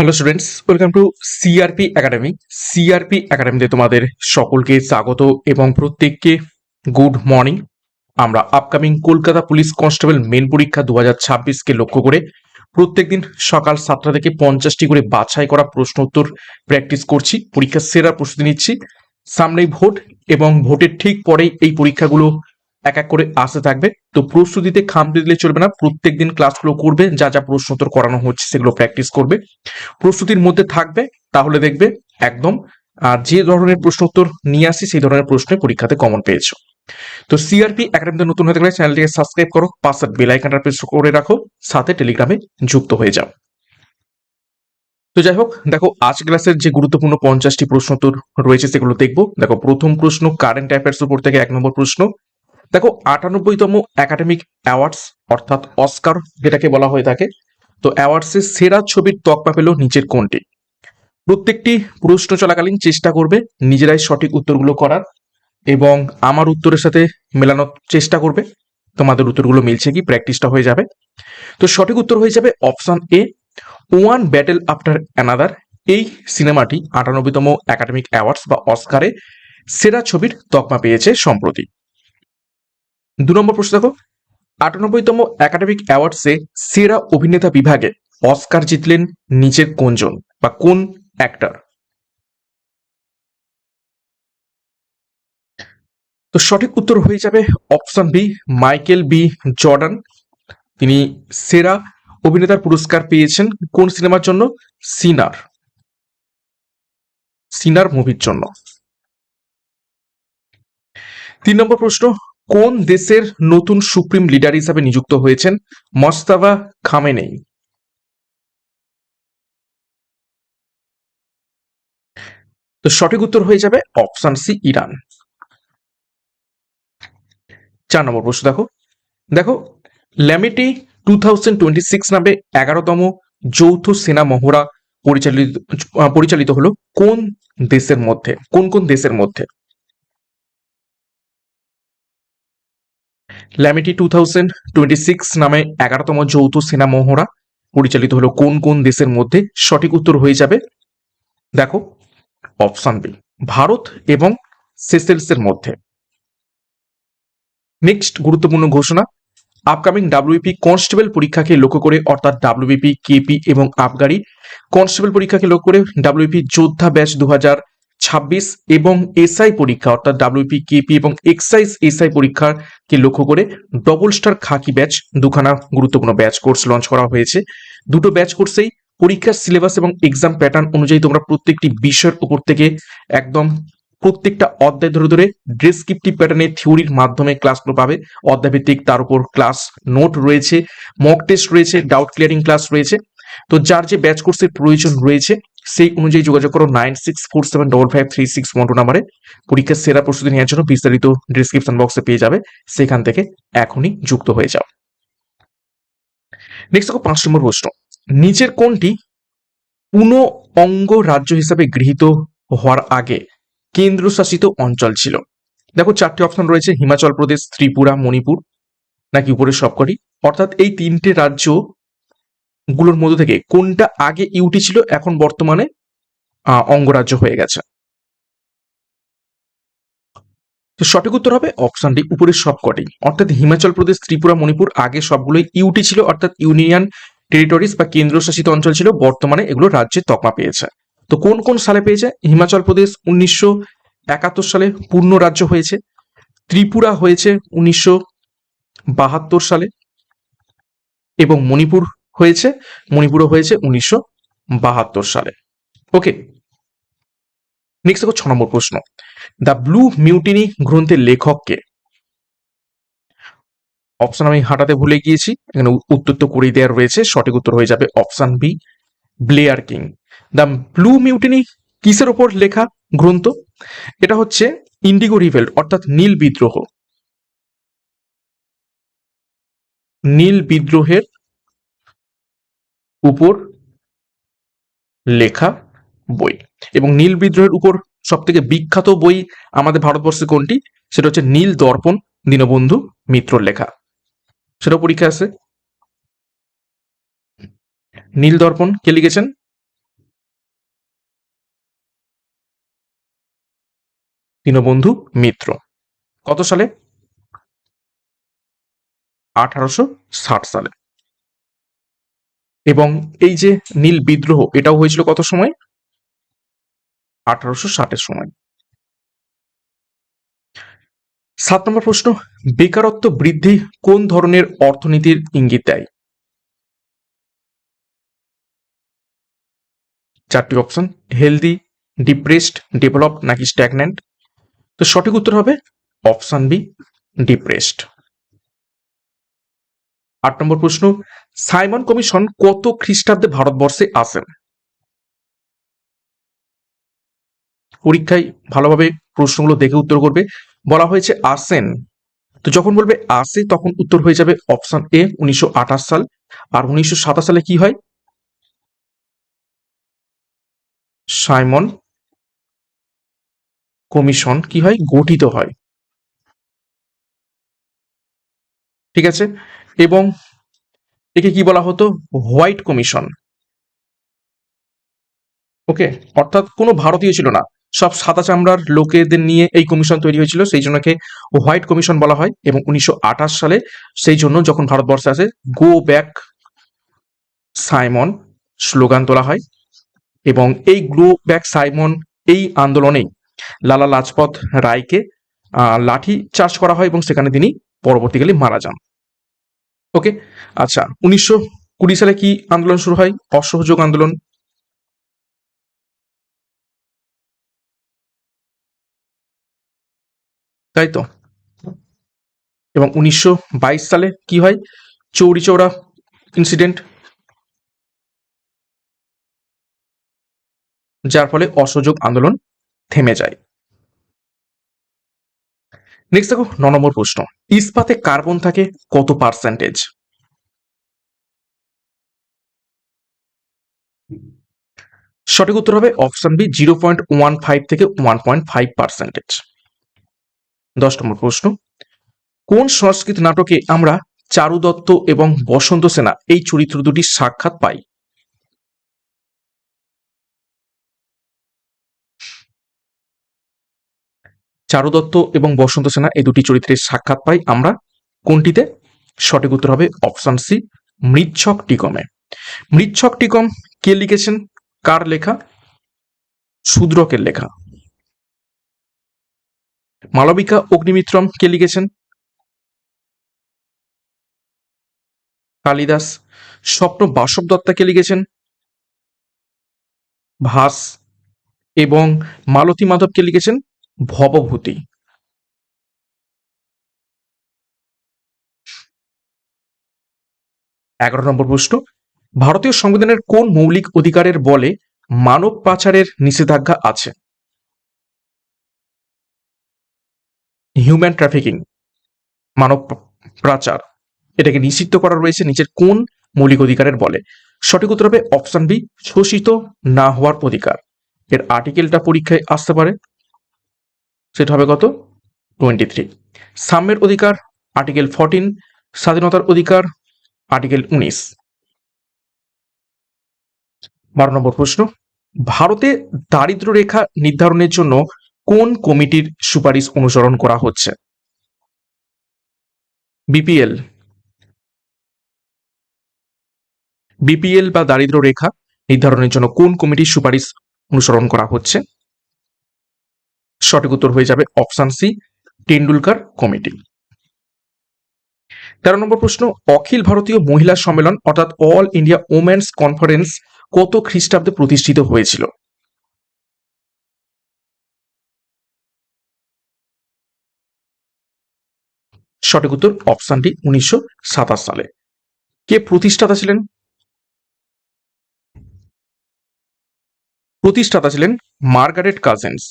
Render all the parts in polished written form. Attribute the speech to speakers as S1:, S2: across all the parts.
S1: Hello students, welcome to CRP academy. সিআরপি একাডেমিতে তোমাদের সকলকে স্বাগত এবং প্রত্যেককে গুড মর্নিং। আমরা upcoming Kolkata police constable main পরীক্ষা 2026কে লক্ষ্য করে প্রত্যেকদিন সকাল 7টা থেকে 50টি করে বাছাই করা প্রশ্ন উত্তর প্র্যাকটিস করছি, পরীক্ষার সেরা প্রস্তুতি নিচ্ছি। সামনেই ভোট এবং ভোটের ঠিক পরেই এই পরীক্ষাগুলো এক এক করে আসতে থাকবে। তো প্রস্তুতিতে খামতি দিলে চলবে না, প্রত্যেকদিন ক্লাসগুলো করবে, যা যা প্রশ্ন উত্তর করানো হচ্ছে সেগুলো প্র্যাকটিস করবে, প্রস্তুতির মধ্যে থাকবে। তাহলে দেখবে একদম যে ধরনের প্রশ্ন উত্তর নিয়ে আসি সেই ধরনের প্রশ্নে পরীক্ষাতে কমন পেয়েছো। তো সিআরপি একাডেমিতে নতুন হয়ে থাকলে চ্যানেলটিকে সাবস্ক্রাইব করো, পাশের বেল আইকনটা প্রেস করে রাখো, সাথে টেলিগ্রামে যুক্ত হয়ে যাও। তো যাই হোক, দেখো আজ ক্লাসের যে গুরুত্বপূর্ণ 50টি প্রশ্ন উত্তর রয়েছে সেগুলো দেখবো। দেখো প্রথম প্রশ্ন কারেন্ট অ্যাফেয়ার্স উপর থেকে 1 নম্বর প্রশ্ন। দেখো 98তম একাডেমিক অ্যাওয়ার্ডস অর্থাৎ অস্কার যেটাকে বলা হয়ে থাকে, তো অ্যাওয়ার্ডসের সেরা ছবির তকমা পেল নিচের কোনটি? প্রত্যেকটি প্রশ্ন চলাকালীন চেষ্টা করবে নিজেরাই সঠিক উত্তরগুলো করার এবং আমার উত্তরের সাথে মেলানোর চেষ্টা করবে। তোমাদের উত্তরগুলো মিলছে কি, প্র্যাকটিসটা হয়ে যাবে। তো সঠিক উত্তর হয়ে যাবে option A, one battle after another. এই সিনেমাটি 98তম একাডেমিক অ্যাওয়ার্ডস বা অস্কারে সেরা ছবির তকমা পেয়েছে সম্প্রতি। 2 নম্বর প্রশ্ন দেখো, 98তম একাডেমিক অ্যাওয়ার্ডসে সেরা অভিনেতা বিভাগে অস্কার জিতলেন নিচের কোনজন বা কোন অ্যাক্টর? তো সঠিক উত্তর হয়ে যাবে option B, Michael B Jordan. তিনি সেরা অভিনেতার পুরস্কার পেয়েছেন কোন সিনেমার জন্য? সিনার, সিনার মুভির জন্য। 3 নম্বর প্রশ্ন, কোন দেশের নতুন সুপ্রিম লিডার হিসাবে নিযুক্ত হয়েছেন মোস্তাফা খামেনেই? তো সঠিক উত্তর হয়ে যাবে অপশন সি, ইরান। 4 নম্বর প্রশ্ন দেখো, দেখো ল্যামিটি 2026 নামে 11তম যৌথ সেনা মহড়া পরিচালিত হলো কোন দেশের মধ্যে? কোন কোন দেশের মধ্যে? ল্যামিটি 2026 নামে 11তম যৌথ সেনা মহড়া পরিচালিত হলো কোন কোন দেশের মধ্যে? সঠিক উত্তর হয়ে যাবে দেখো অপশন বি, ভারত এবং সেসেলসের মধ্যে। নেক্সট গুরুত্বপূর্ণ ঘোষণা, আপকামিং ডাব্লিউবিপি কনস্টেবল পরীক্ষাকে লক্ষ্য করে অর্থাৎ ডাব্লিউবিপি কেপি এবং আবগারি কনস্টেবল পরীক্ষাকে লক্ষ্য করে ডাব্লিউবিপি যোদ্ধা ব্যাচ 2026 এবং এসআই পরীক্ষা অর্থাৎ ডাব্লিউবিপি কেপি এবং এক্সাইজ এসআই পরীক্ষাকে লক্ষ্য করে ডবল স্টার খাকি ব্যাচ দুখানা গুরুত্বপূর্ণ ব্যাচ কোর্স লঞ্চ করা হয়েছে। দুটো ব্যাচ কোর্সেই পরীক্ষার সিলেবাস এবং এক্সাম প্যাটার্ন অনুযায়ী তোমরা প্রত্যেকটি বিষয়ের উপর থেকে একদম প্রত্যেকটা অধ্যায় ধরে ধরে ডেসক্রিপটিভ প্যাটার্নে থিওরির মাধ্যমে ক্লাসগুলো পাবে। অধ্যায়ভিত্তিক তার উপর ক্লাস নোট রয়েছে, মক টেস্ট রয়েছে, ডাউট ক্লিয়ারিং ক্লাস রয়েছে। তো যার যে ব্যাচ কোর্সের প্রয়োজন রয়েছে সেই অনুযায়ী যোগাযোগ করো 9647553612 নাম্বারে। পরীক্ষার সেরা প্রস্তুতি নেওয়ার জন্য বিস্তারিত ডিসক্রিপশন বক্সে পেয়ে যাবে, সেখান থেকে এখনই যুক্ত হয়ে যাও। নেক্সট দেখো 5 নম্বর প্রশ্ন, নিচের কোনটি পুনঃ অঙ্গ রাজ্য হিসাবে গৃহীত হওয়ার আগে কেন্দ্রশাসিত অঞ্চল ছিল? দেখো 4টি অপশন রয়েছে, হিমাচল প্রদেশ, ত্রিপুরা, মণিপুর, নাকি উপরের সবকটি। অর্থাৎ এই 3টে রাজ্য গুলোর মধ্যে থেকে কোনটা আগে ইউটি ছিল, এখন বর্তমানে অঙ্গরাজ্য হয়ে গেছে? তো সঠিক উত্তর হবে অপশন ডি, উপরের সবকটি। অর্থাৎ হিমাচল প্রদেশ, ত্রিপুরা, মণিপুর আগে সবগুলোই ইউটি ছিল অর্থাৎ ইউনিয়ন টেরিটরিজ বা কেন্দ্রশাসিত অঞ্চল ছিল, বর্তমানে এগুলো রাজ্যের তকমা পেয়েছে। তো কোন কোন সালে পেয়েছে? হিমাচল প্রদেশ 1971 সালে পূর্ণ রাজ্য হয়েছে, ত্রিপুরা হয়েছে 1972 সালে এবং মণিপুরও হয়েছে 1972 সালে। ওকে, নেক্সট দেখো 6 নম্বর প্রশ্ন, দ্য ব্লু মিউটিনি গ্রন্থের লেখককে? অপশন আমি হাঁটাতে ভুলে গিয়েছি, এখানে উত্তর তো করেই দেওয়ার রয়েছে। সঠিক উত্তর হয়ে যাবে option B, Blair King. The Blue Mutiny কিসের ওপর লেখা গ্রন্থ? এটা হচ্ছে ইন্ডিগো রিভেল্ট অর্থাৎ নীল বিদ্রোহ, নীল বিদ্রোহের উপর লেখা বই। এবং নীল বিদ্রোহের উপর সব থেকে বিখ্যাত বই আমাদের ভারতবর্ষে কোনটি? সেটা হচ্ছে নীল দর্পণ, দীনবন্ধু মিত্রর লেখা। সেটাও পরীক্ষা আছে। নীল দর্পণ কে লিখেছেন? দীনবন্ধু মিত্র। কত সালে? 1860 সালে। এবং এই যে নীল বিদ্রোহ, এটাও হয়েছিল কত সময়? 1860-এর সময়। 7 নম্বর প্রশ্ন, বেকারত্ব বৃদ্ধি কোন ধরনের অর্থনীতির ইঙ্গিত দেয়? 4টি অপশন, হেলদি, ডিপ্রেসড, ডেভেলপড নাকি স্ট্যাগন্যান্ট। তো সঠিক উত্তর হবে অপশন বি, ডিপ্রেসড। 8 নম্বর প্রশ্ন, সাইমন কমিশন কত খ্রিস্টাব্দে ভারতবর্ষে আসেন? পরীক্ষায় ভালোভাবে প্রশ্নগুলো দেখে উত্তর করবে। বলা হয়েছে আসেন, তো যখন বলবে আসে তখন উত্তর হয়ে যাবে অপশন এ 1928 সাল। আর 1927 সালে কি হয়? সাইমন কমিশন কি হয়? গঠিত হয়। ঠিক আছে। এবং একে কি বলা হতো? White commission. ওকে, অর্থাৎ কোনো ভারতীয় ছিল না, সব সাদা চামড়ার লোকেদের নিয়ে এই কমিশন তৈরি হয়েছিল, সেই জন্য একে হোয়াইট কমিশন বলা হয়। এবং 1928 সালে সেই জন্য যখন ভারতবর্ষে আসে গো ব্যাক সাইমন স্লোগান তোলা হয়। এবং এই গ্লো ব্যাক সাইমন এই আন্দোলনেই লালা লাজপত রায়কে লাঠি চার্জ করা হয় এবং সেখানে তিনি পরবর্তীকালে মারা যান। ওকে, আচ্ছা, 1920 সালে কি আন্দোলন শুরু হয়? অসহযোগ আন্দোলন। তাই তো। এবং 1922 সালে কি হয়? চৌরি চৌরা ইনসিডেন্ট, যার ফলে অসহযোগ আন্দোলন থেমে যায়। নেক্সট দেখো 9 নম্বর প্রশ্ন, ইস্পাতে কার্বন থাকে কত পার্সেন্টেজ? সঠিক উত্তর হবে অপশন বি, 0.15 থেকে 1.5%। 10 নম্বর প্রশ্ন, কোন সংস্কৃত নাটকে আমরা চারু দত্ত এবং বসন্ত সেনা এই চরিত্র দুটির সাক্ষাৎ পাই? চারু দত্ত এবং বসন্ত সেনা এই দুটি চরিত্রের সাক্ষাৎ পাই আমরা কোনটিতে? সঠিক উত্তর হবে অপশন সি, মৃচ্ছক টিকমে। মৃচ্ছক টিকম কে লিখেছেন? কার লেখা? শূদ্রকের লেখা। মালবিকা অগ্নিমিত্রম কে লিখেছেন? কালিদাস। স্বপ্ন বাসব দত্তা কে লিখেছেন? ভাস। এবং মালতী মাধব কে লিখেছেন? ভবভূতি। 11 নম্বর প্রশ্ন, ভারতীয় সংবিধানের কোন মৌলিক অধিকারের বলে মানব পাচারের নিষেধাজ্ঞা আছে? হিউম্যান ট্রাফিকিং, মানব পাচার, এটাকে নিষিদ্ধ করা রয়েছে নিচের কোন মৌলিক অধিকারের বলে? সঠিক উত্তর হবে অপশন বি, শোষিত না হওয়ার অধিকার। এর আর্টিকেলটা পরীক্ষায় আসতে পারে, সেটা হবে কত? 23। সাম্যের অধিকার আর্টিকেল 14। স্বাধীনতার অধিকার আর্টিকেল 19। 12 নম্বর প্রশ্ন, ভারতে দারিদ্র্য রেখা নির্ধারণের জন্য কোন কমিটির সুপারিশ অনুসরণ করা হচ্ছে? বিপিএল। বিপিএল বা দারিদ্র্য রেখা নির্ধারণের জন্য কোন কমিটির সুপারিশ অনুসরণ করা হচ্ছে? সঠিক উত্তর হয়ে যাবে অপশন সি, টেন্ডুলকার কমিটি। 13 নম্বর প্রশ্ন, অখিল ভারতীয় মহিলা সম্মেলন অর্থাৎ অল ইন্ডিয়া ওমেন্স কনফারেন্স কত খ্রিস্টাব্দে প্রতিষ্ঠিত হয়েছিল? সঠিক উত্তর অপশন ডি, 1927 সালে। কে প্রতিষ্ঠাতা ছিলেন? প্রতিষ্ঠাতা ছিলেন মার্গারেট কাজেন্স।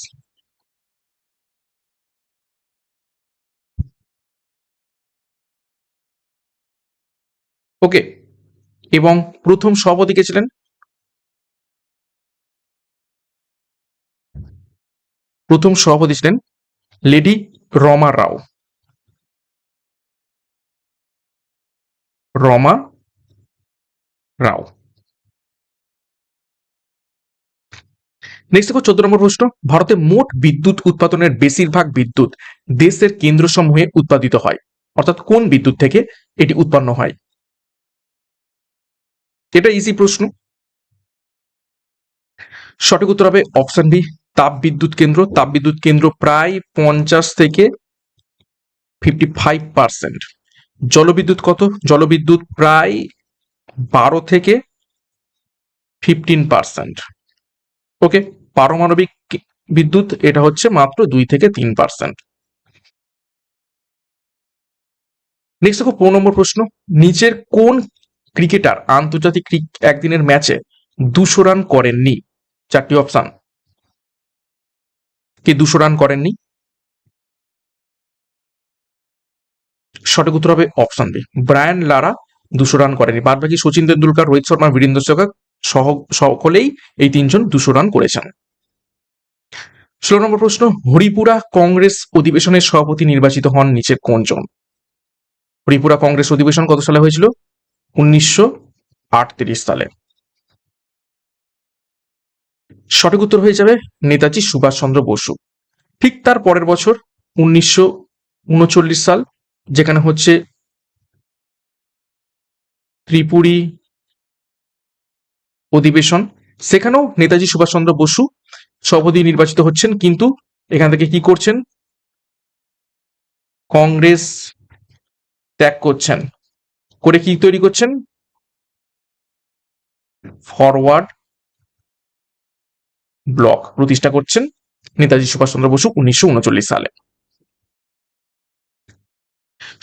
S1: ওকে, এবং প্রথম সভাপতি কে ছিলেন? প্রথম সভাপতি ছিলেন লেডি রমা রাও। রমা রাও। নেক্সট দেখো 14 নম্বর প্রশ্ন, ভারতে মোট বিদ্যুৎ উৎপাদনের বেশিরভাগ বিদ্যুৎ দেশের কেন্দ্রসমূহে উৎপাদিত হয়, অর্থাৎ কোন বিদ্যুৎ থেকে এটি উৎপন্ন হয়? এটা ইজি প্রশ্ন। সঠিক উত্তর হবে অপশন বি, তাপবিদ্যুৎ কেন্দ্র। তাপবিদ্যুৎ কেন্দ্র প্রায় 50 থেকে 55%। জলবিদ্যুৎ কত? জলবিদ্যুৎ প্রায় 12 থেকে 15%। ওকে, পারমাণবিক বিদ্যুৎ এটা হচ্ছে মাত্র 2 থেকে 3%। নেক্সট দেখো 15 নম্বর প্রশ্ন, নিচের কোন ক্রিকেটার আন্তর্জাতিক একদিনের ম্যাচে 200 রান করেননি? চারটি অপশন, কে 200 রান করেননি? সঠিক উত্তর হবে option B, Brian Lara 200 run করেনি। বাদ বাকি সচিন তেন্ডুলকার, রোহিত শর্মা, বীরেন্দ্র সেহবাগ সহ সকলেই এই তিনজন 200 রান করেছেন। 16 নম্বর প্রশ্ন, হরিপুরা কংগ্রেস অধিবেশনের সভাপতি নির্বাচিত হন নিচের কোনজন? হরিপুরা কংগ্রেস অধিবেশন কত সালে হয়েছিল? 1938 সালে। সঠিক উত্তর হয়ে যাবে নেতাজি সুভাষচন্দ্র বসু। ঠিক তার পরের বছর 1939 সাল, যেখানে হচ্ছে ত্রিপুরী অধিবেশন, সেখানেও নেতাজি সুভাষচন্দ্র বসু সভাপতি নির্বাচিত হচ্ছেন, কিন্তু এখান থেকে কি করছেন? কংগ্রেস ত্যাগ করছেন, করে কি তৈরি করছেন? ফরওয়ার্ড ব্লক প্রতিষ্ঠা করছেন নেতাজি সুভাষচন্দ্র বসু 1939 সালে।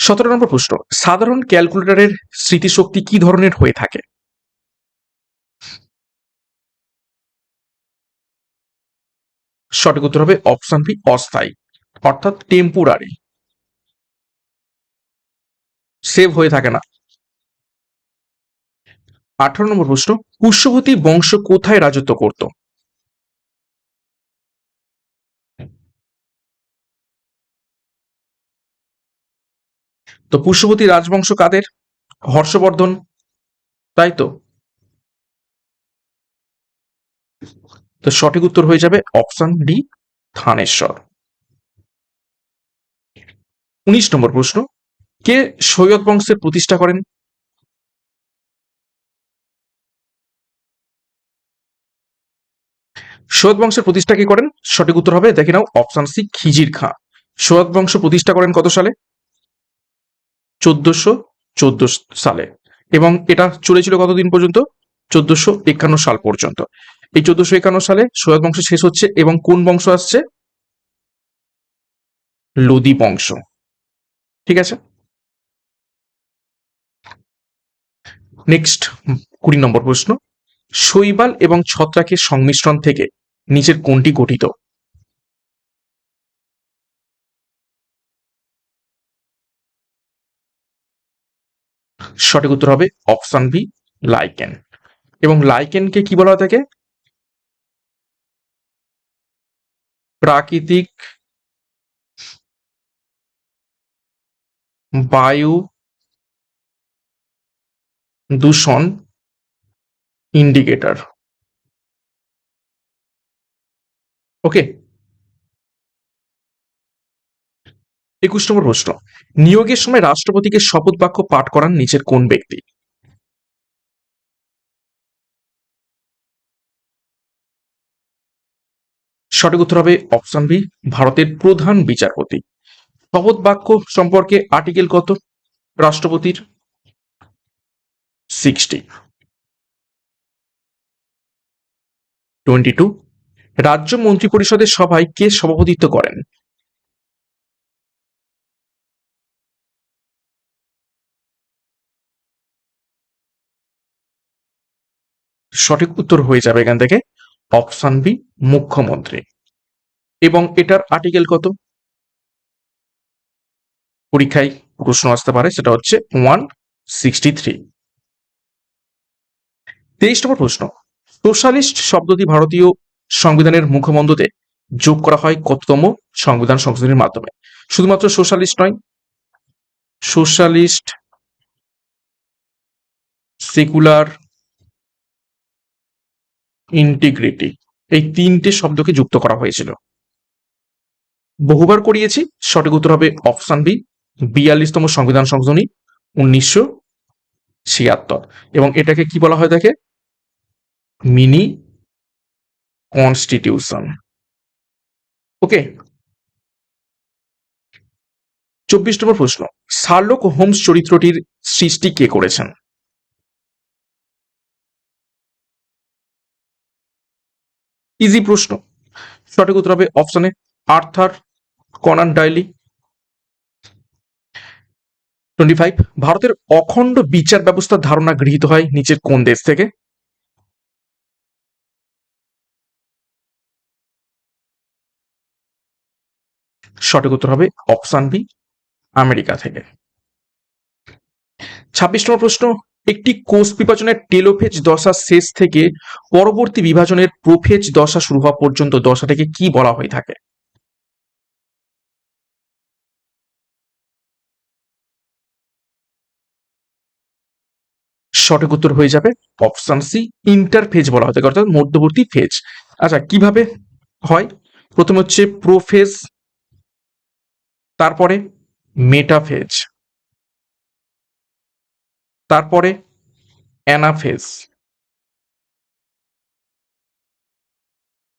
S1: 17 নম্বর প্রশ্ন, সাধারণ ক্যালকুলেটরের স্মৃতিশক্তি কি ধরনের হয়ে থাকে? সঠিক উত্তর হবে অপশন বি, অস্থায়ী, অর্থাৎ টেম্পোরারি, সেভ হয়ে থাকে না। 18 নম্বর প্রশ্ন, পুষ্যবতী বংশ কোথায় রাজত্ব করত? তো পুষ্যবতী রাজবংশ কাদের? হর্ষবর্ধন, তাই তো? তো সঠিক উত্তর হয়ে যাবে অপশন ডি, থানেশ্বর। 19 নম্বর প্রশ্ন, কে সৈয়দ বংশের প্রতিষ্ঠা করেন? সৈয়দ বংশের প্রতিষ্ঠা কে করেন? সঠিক উত্তর হবে, দেখে নাও, অপশন সি, খিজির খাঁ। সৈয়দ বংশ প্রতিষ্ঠা করেন কত সালে? 1414 সালে। এবং এটা চলেছিল কতদিন পর্যন্ত? 1451 সাল পর্যন্ত। এই 1451 সালে সৈয়দ বংশ শেষ হচ্ছে, এবং কোন বংশ আসছে? লোদি বংশ। ঠিক আছে। নেক্সট 20 নম্বর প্রশ্ন, শৈবাল এবং ছত্রাকের সংমিশ্রণ থেকে নিচের কোনটি গঠিত? সঠিক উত্তর হবে অপশন বি, লাইকেন। এবং লাইকেনকে কি বলা হয়ে থাকে? প্রাকৃতিক বায়ু দূষণ ইন্ডিকেটর। ওকে। 21 নম্বর প্রশ্ন, নিয়োগের সময় রাষ্ট্রপতিকে শপথ বাক্য পাঠ করান নিচের কোন ব্যক্তি? সঠিক উত্তর হবে অপশন বি, ভারতের প্রধান বিচারপতি। শপথ বাক্য সম্পর্কে আর্টিকেল কত রাষ্ট্রপতির? 60। 22। রাজ্য মন্ত্রিপরিষদের সভায় কে সভাপতিত্ব করেন? সঠিক উত্তর হয়ে যাবে এখান থেকে অপশন বি, মুখ্যমন্ত্রী। এবং এটার আর্টিকেল কত? পরীক্ষায় প্রশ্ন আসতে পারে, সেটা হচ্ছে 163। 23 নম্বর প্রশ্ন, সোশ্যালিস্ট শব্দটি ভারতীয় সংবিধানের মুখবন্ধতে যোগ করা হয় কততম সংবিধান সংশোধনীর মাধ্যমে? শুধুমাত্র সোশ্যালিস্ট নয়, সোশ্যালিস্ট, সেকুলার, ইন্টিগ্রিটি। এই তিনটে শব্দকে যুক্ত করা হয়েছিল? বহুবার করিয়েছি, সঠিক উত্তর হবে অপশন বি, 42তম সংবিধান সংশোধনী 1976। এবং এটাকে কি বলা হয় থাকে? Mini constitution. ওকে। 24 নম্বর প্রশ্ন, শার্লক হোমস চরিত্রটির সৃষ্টি কে করেছেন? ইজি প্রশ্ন, সঠিক উত্তর হবে অপশনে আর্থার কনান ডাইলি। 25, ভারতের অখণ্ড বিচার ব্যবস্থার ধারণা গৃহীত হয় নিচের কোন দেশ থেকে? সঠিক উত্তর হবে অপশন বি, আমেরিকা থেকে। 26 নম্বর প্রশ্ন, একটি কোষ বিভাজনের টেলোফেজ দশা শেষ থেকে পরবর্তী বিভাজনের প্রোফেজ দশা শুরু হওয়া পর্যন্ত দশাটাকে কি বলা হয়ে থাকে? সঠিক উত্তর হয়ে যাবে অপশন সি, ইন্টারফেজ বলা হয়ে থাকে, অর্থাৎ মধ্যবর্তী ফেজ। আচ্ছা, কিভাবে হয়? প্রথম হচ্ছে প্রোফেজ, তারপরে মেটাফেজ, তারপরে অ্যানাফেজ,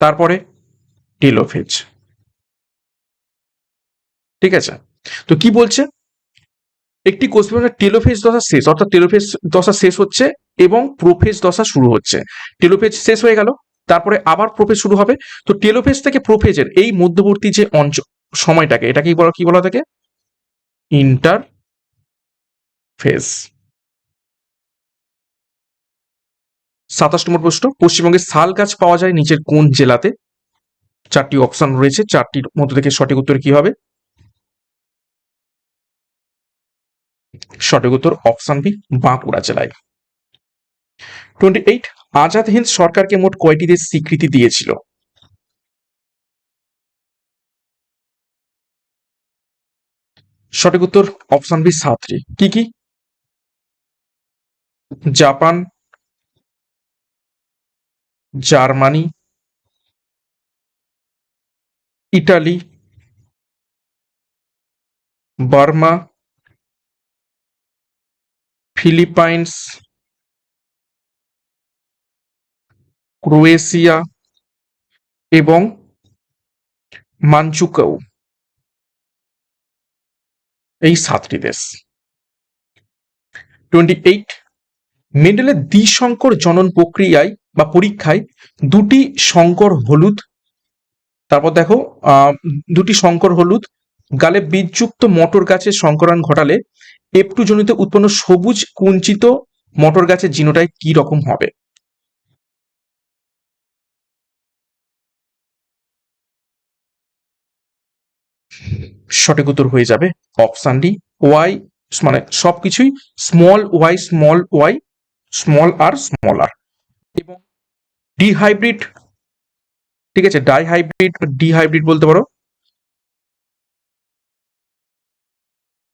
S1: তারপরে টেলোফেজ। ঠিক আছে, তো কি বলছে? একটি কোষ বিভাজনের টেলোফেজ দশা শেষ, অর্থাৎ টেলোফেজ দশা শেষ হচ্ছে এবং প্রোফেজ দশা শুরু হচ্ছে। টেলোফেজ শেষ হয়ে গেল, তারপরে আবার প্রোফেজ শুরু হবে। তো টেলোফেজ থেকে প্রোফেজের এই মধ্যবর্তী যে সময়টাকে, এটাকে কি বলা থাকে? ইন্টারফেজ। 27 নম্বর প্রশ্ন, পশ্চিমবঙ্গে শাল গাছ পাওয়া যায় নিচের কোন জেলাতে? চারটি অপশন রয়েছে, চারটির মধ্যে থেকে সঠিক উত্তর কি হবে? সঠিক উত্তর অপশন বি, বাঁকুড়া জেলায়। 28, আজাদ হিন্দ সরকারকে মোট কয়টি দেশ স্বীকৃতি দিয়েছিল? সঠিক উত্তর অপশন বি, 7টি। কি কি? Japan, Germany, Italy, Burma, Philippines, Croatia এবং মানচুকাউ। এই 7টি দেশ। 28, মেন্ডেলের দ্বিসংকর জনন প্রক্রিয়ায় বা পরীক্ষায় দুটি সংকর হলুদ, তারপর দেখো দুটি সংকর হলুদ গালে বীজযুক্ত মটর গাছের সংকরণ ঘটালে F2 জনিত উৎপন্ন সবুজ কুঞ্চিত মটর গাছের জিনোটাইপ কি রকম হবে? সঠিক উত্তর হয়ে যাবে অপশন ডি, ওয়াই, মানে সবকিছুই small Y small Y small R small R. এবং ডিহাইব্রিড, ঠিক আছে, ডাইহাইব্রিড, ডিহাইব্রিড বলতে পারো,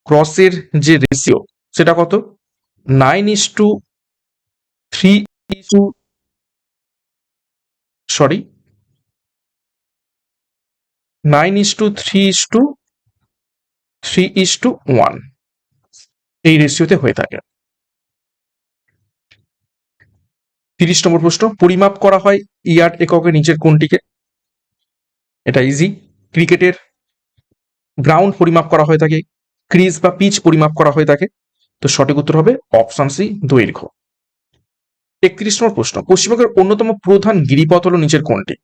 S1: ক্রসের যে রেশিও সেটা কত? 9:3, সরি 9:3:1 এই রেশিওতে হয়ে থাকে। 30 নম্বর প্রশ্ন, পরিমাপ করা হয় ইয়ার্ড এককে নিচের কোনটিকে? এটা ইজি। ক্রিকেটের গ্রাউন্ড পরিমাপ করা হয়ে থাকে, ক্রিজ বা পিচ পরিমাপ করা হয়ে থাকে। তো সঠিক উত্তর হবে অপশন সি, দৈর্ঘ্য। 31 নম্বর প্রশ্ন, পশ্চিমবঙ্গের অন্যতম প্রধান গিরিপথ হল নিচের কোনটি?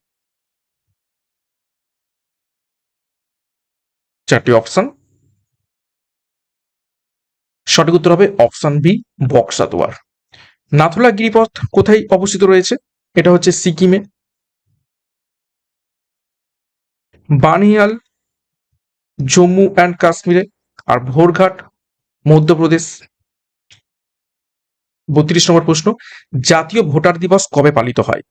S1: চারটি অপশন, সঠিক উত্তর হবে অপশন বি, বক্সাদুয়ার। নাথুলা গিরিপথ কোথায় অবস্থিত রয়েছে? এটা হচ্ছে সিকিমে। বানিয়াল জম্মু অ্যান্ড কাশ্মীরে, আর ভোরঘাট মধ্যপ্রদেশ। 32 নম্বর প্রশ্ন, জাতীয় ভোটার দিবস কবে পালিত হয়?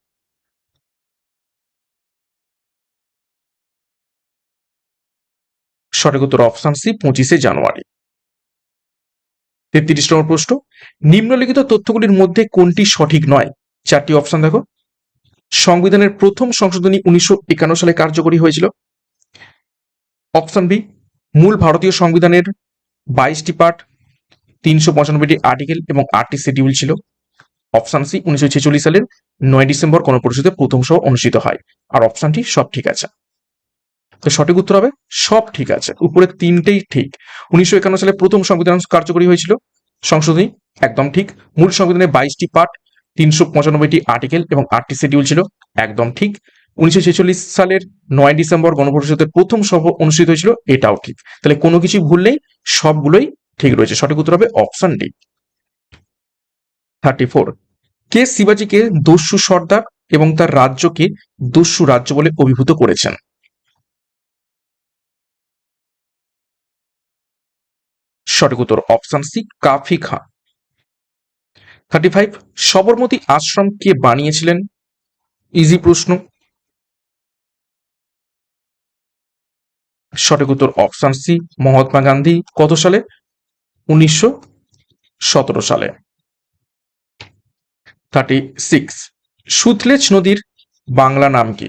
S1: সঠিক উত্তর অপশন সি, 25শে জানুয়ারি। 33 নম্বর প্রশ্ন, নিম্নলিখিত তথ্যগুলির মধ্যে কোনটি সঠিক নয়? চারটি অপশন দেখো। সংবিধানের প্রথম সংশোধনী 1951 সালে কার্যকরী হয়েছিল? অপশন বি, মূল ভারতীয় সংবিধানের 22টি পার্ট, 395টি আর্টিকেল এবং 8টি শিডিউল ছিল। অপশন সি, 1946 সালের 9 ডিসেম্বর গণপরিষদের প্রথম সভা অনুষ্ঠিত হয়। আর অপশনটি সব ঠিক আছে। তো সঠিক উত্তর হবে সব ঠিক আছে, উপরে তিনটেই ঠিক। 1951 সালে প্রথম সংবিধান কার্যকরী হয়েছিল, সংশোধনী একদম ঠিক। মূল সংবিধানে 22টি পার্ট, 395টি আর্টিকেল এবং 8টি শিডিউল ছিল, একদম ঠিক। 1946 সালের 9 ডিসেম্বর গণপরিষদের প্রথম সভা অনুষ্ঠিত হয়েছিল, এটাও ঠিক। তাহলে কোনো কিছু ভুল নেই, সবগুলোই ঠিক রয়েছে। সঠিক উত্তর হবে অপশন ডি। 34, কে শিবাজীকে দস্যু সর্দার এবং তার রাজ্যকে দস্যু রাজ্য বলে অভিভূত করেছেন? সঠিক উত্তর অপশন সি, কাফি খান। 35, সবরমতী আশ্রম কে বানিয়েছিলেন? ইজি প্রশ্ন। সঠিক উত্তর অপশন সি, মহাত্মা গান্ধী। কত সালে? 1917 সালে। 36, সুতলেজ নদীর বাংলা নাম কি?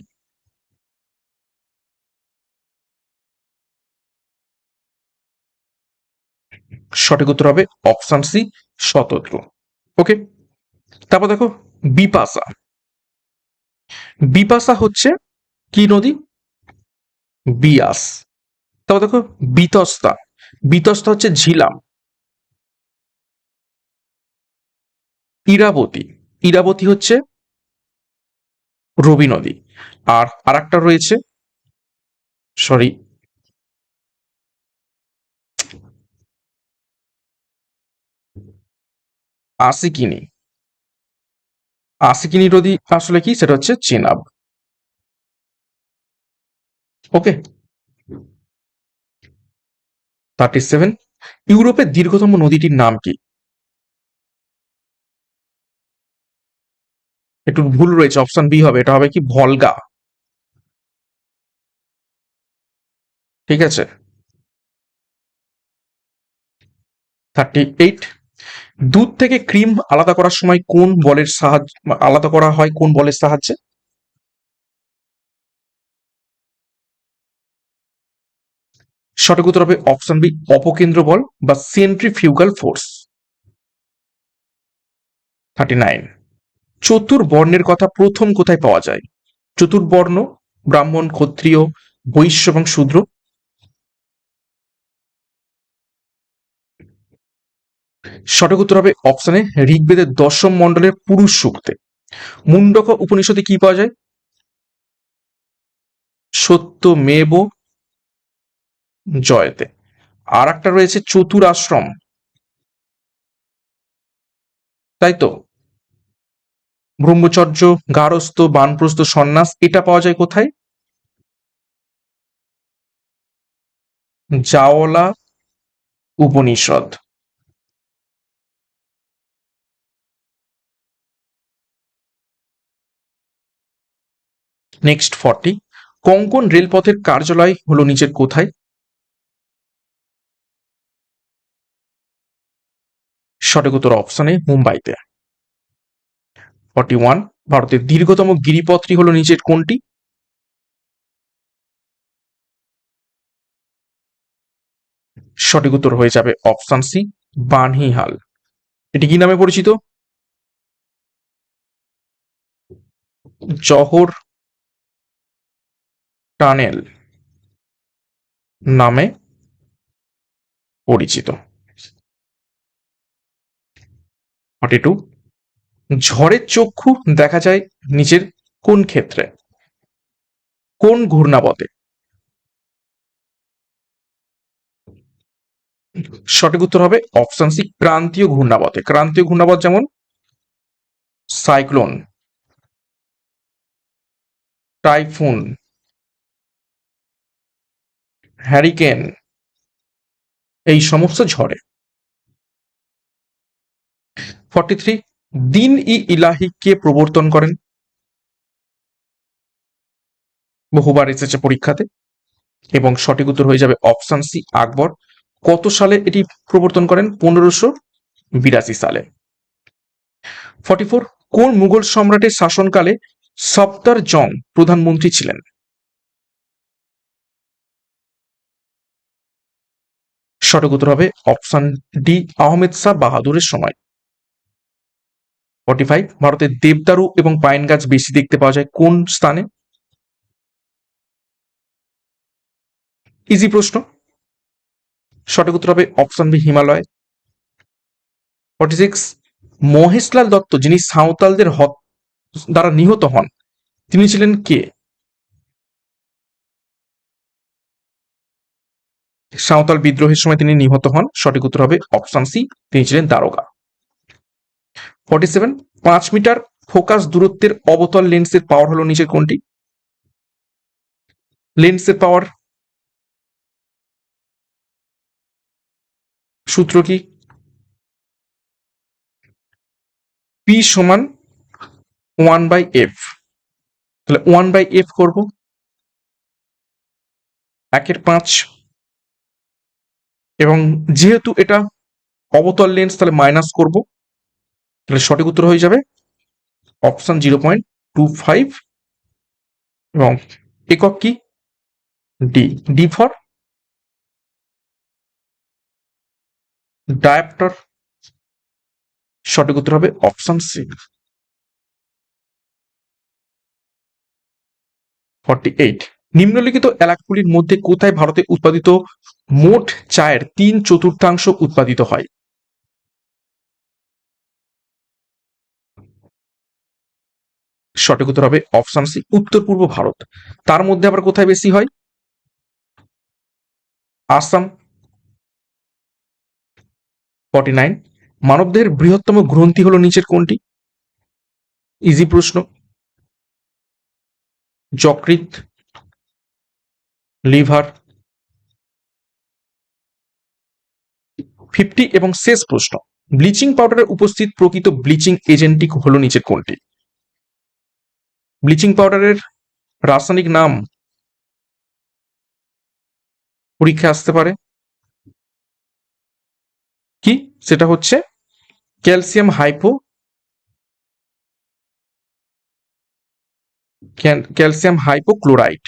S1: সঠিক উত্তর হবে অপশন সি, শতদ্রু। ওকে, তারপর দেখো বিপাশা। বিপাশা হচ্ছে কি নদী? বিয়াস। তারপর দেখো বিতস্তা। বিতস্তা হচ্ছে ঝিলাম। ইরাবতী। ইরাবতী হচ্ছে রবি নদী। আর আরেকটা রয়েছে, সরি, আশিকিনি। আশিকিনি নদী আসলে কি, সেটা হচ্ছে চেনাব। ওকে। 37, ইউরোপের দীর্ঘতম নদীটির নাম কি? একটু ভুল রয়েছে, অপশন বি হবে, এটা হবে কি ভলগা। ঠিক আছে। 38, দুধ থেকে ক্রিম আলাদা করার সময় কোন বলের সাহায্য আলাদা করা হয়, কোন বলের সাহায্যে? সঠিক উত্তর হবে অপশন বি, অপকেন্দ্র বল বা সেন্ট্রিফিউগাল ফোর্স। 39, চতুর্বর্ণের কথা প্রথম কোথায় পাওয়া যায়? চতুর্বর্ণ, ব্রাহ্মণ, ক্ষত্রিয়, বৈশ্য এবং শূদ্র। সঠিক উত্তর হবে অপশনে ঋগ্বেদের দশম মণ্ডলের পুরুষ সূক্তে। মুন্ডক উপনিষদে কি পাওয়া যায়? সত্যমেব জয়তে। আর একটা রয়েছে চতুরাশ্রম, তাই তো? ব্রহ্মচর্য, গারস্থ, বানপ্রস্থ, সন্ন্যাস, এটা পাওয়া যায় কোথায়? জাওলা উপনিষদ। নেক্সট 40, কোঙ্কণ রেলপথের কার্যালয় হলো নিচের কোথায়? সঠিক উত্তর অপশনে মুম্বাইতে। 41, ভারতের দীর্ঘতম গিরিপথটি হলো নিচের কোনটি? সঠিক উত্তর হয়ে যাবে অপশন সি, বানহিহাল। এটি কি নামে পরিচিত? জহর টানেল নামে পরিচিত। 42, ঝড়ের চক্ষু দেখা যায় নিচের কোন ক্ষেত্রে, কোন ঘূর্ণাবতে? সঠিক উত্তর হবে অপশন সি, ক্রান্তীয় ঘূর্ণাবতে। ক্রান্তীয় ঘূর্ণাবত যেমন সাইক্লোন, টাইফুন, হ্যারিকেন, এই সমস্ত ঝড়ে। 43, দিন ই ইলাহি কে প্রবর্তন করেন? বহুবার এসেছে পরীক্ষাতে, এবং সঠিক উত্তর হয়ে যাবে অপশন সি, আকবর। কত সালে এটি প্রবর্তন করেন? 1582 সালে। 44, কোন মুঘল সম্রাটের শাসনকালে সফদরজং প্রধানমন্ত্রী ছিলেন? সঠিক উত্তর হবে অপশন ডি, আহমেদ শাহ বাহাদুরের সময়। 45, ভারতের দেবদারু এবং পাইন গাছ বেশি দেখতে পাওয়া যায় কোন স্থানে? ইজি প্রশ্ন। সঠিক উত্তর হবে অপশন বি, হিমালয়। 46, মহেশলাল দত্ত যিনি সাঁওতালদের দ্বারা নিহত হন তিনি ছিলেন কে? সাঁওতাল বিদ্রোহের সময় তিনি নিহত হন। সঠিক উত্তর হবে অপশন সি, তিনি ছিলেন দারোগা। 47, 5 মিটার ফোকাস দূরত্বের অবতল লেন্সের পাওয়ার হলো নিচের কোনটি? লেন্সের পাওয়ার সূত্র কি? পি সমান 1/f। তাহলে 1/f করব, 1/5, এবং যেহেতু এটা অবতল লেন্স তাহলে মাইনাস করব, তাহলে সঠিক উত্তর হয়ে যাবে অপশন 0.25, এবং একক কি? ডি। D for dioptre. সঠিক উত্তর হবে অপশন সি। 48, নিম্নলিখিত এলাকাগুলির মধ্যে কোথায় ভারতে উৎপাদিত মোট চায়ের 3/4 উৎপাদিত হয়? সঠিক উত্তর হবে অপশন সি, উত্তর পূর্ব ভারত। তার মধ্যে আবার কোথায় বেশি হয়? আসাম। 49, মানবদেহের বৃহত্তম গ্রন্থি হলো নিচের কোনটি? ইজি প্রশ্ন। যকৃৎ, লিভার। 50 এবং শেষ প্রশ্ন, ব্লিচিং পাউডারের উপস্থিত প্রকৃত ব্লিচিং এজেন্টটি হলো নিচের কোনটি? ব্লিচিং পাউডারের রাসায়নিক নাম পরীক্ষা আসতে পারে কি? সেটা হচ্ছে ক্যালসিয়াম হাইপোক্লোরাইড।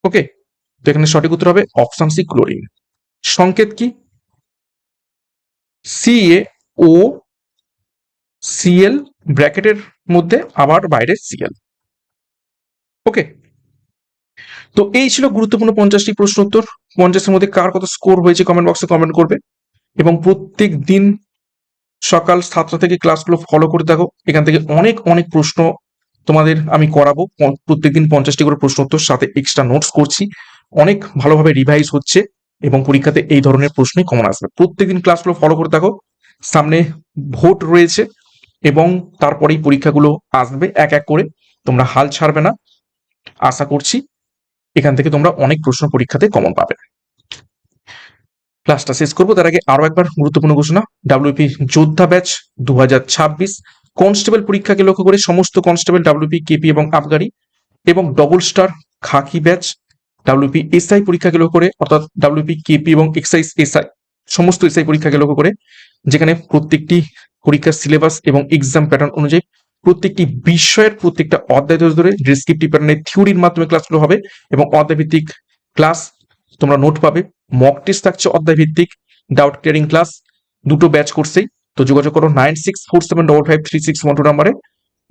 S1: ওকে, তো এখানে সঠিক উত্তর হবে অপশন সি, ক্লোরিন। সংকেত কি? CaO, Cl, ব্র্যাকেটের মধ্যে আবার বাইরে Cl। ওকে, তো এই ছিল গুরুত্বপূর্ণ 50টি প্রশ্ন উত্তর। 50-এর মধ্যে কার কত স্কোর হয়েছে কমেন্ট বক্সে কমেন্ট করবে, এবং প্রত্যেক দিন সকাল 7টা থেকে ক্লাসগুলো ফলো করে থাকো। এখান থেকে অনেক অনেক প্রশ্ন তোমাদের আমি করাবো। প্রত্যেকদিন 50টি করে প্রশ্ন উত্তর, সাথে এক্সট্রা নোটস করছি। অনেক ভালোভাবে রিভাইজ হচ্ছে এবং পরীক্ষাতে এই ধরনের প্রশ্নই কমন আসবে। প্রত্যেকদিন ক্লাসগুলো ফলো করে থাকো। সামনে ভোট রয়েছে এবং তারপরেই পরীক্ষাগুলো আসবে এক এক করে। তোমরা হাল ছাড়বে না, আশা করছি এখান থেকে তোমরা অনেক প্রশ্ন পরীক্ষাতে কমন পাবে। ক্লাসটা শেষ করবো তার আগে আরো একবার গুরুত্বপূর্ণ ঘোষণা। ডাব্লিউপি যোদ্ধা ব্যাচ 2026 কনস্টেবল পরীক্ষাকে লক্ষ্য করে সমস্ত কনস্টেবল ডাব্লিউপি, কেপি এবং আবগারি, এবং ডবল স্টার খাকি ব্যাচ ডাব্লিউপি এসআই পরীক্ষাকে লক্ষ্য করে, অর্থাৎ ডাব্লিউপি, কেপি এবং এক্সাইজ এসআই সমস্ত এসআই পরীক্ষাকে লক্ষ্য করে, যেখানে প্রত্যেকটি পরীক্ষার সিলেবাস এবং এক্সাম প্যাটার্ন অনুযায়ী প্রত্যেকটি বিষয়ের প্রত্যেকটা অধ্যায় ধরে ডেসক্রিপটিভ প্যাটার্নের থিওরির মাধ্যমে ক্লাসগুলো হবে, এবং অধ্যায় ভিত্তিক ক্লাস তোমরা নোট পাবে। মক টেস্ট থাকছে অধ্যায় ভিত্তিক, ডাউট ক্লিয়ারিং ক্লাস, দুটো ব্যাচ করছেই। তো যোগাযোগ করো 9647553612 নাম্বারে,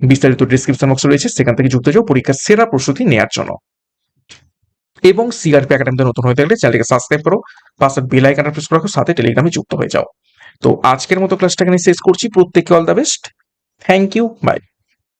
S1: বিস্তারিত ডিসক্রিপশন বক্স রয়েছে, সেখান থেকে যুক্ত যাও পরীক্ষার সেরা প্রস্তুতি নেওয়ার জন্য। এবং সিআরপি একাডেমিতে নতুন হয়ে থাকলে চ্যানেলকে সাবস্ক্রাইব করো, পাশের বেল আইকনটা প্রেস করে রাখো, সাথে টেলিগ্রামে যুক্ত হয়ে যাও। তো আজকের মতো ক্লাসটা এখানে শেষ করছি। প্রত্যেককে all the best, thank you, by.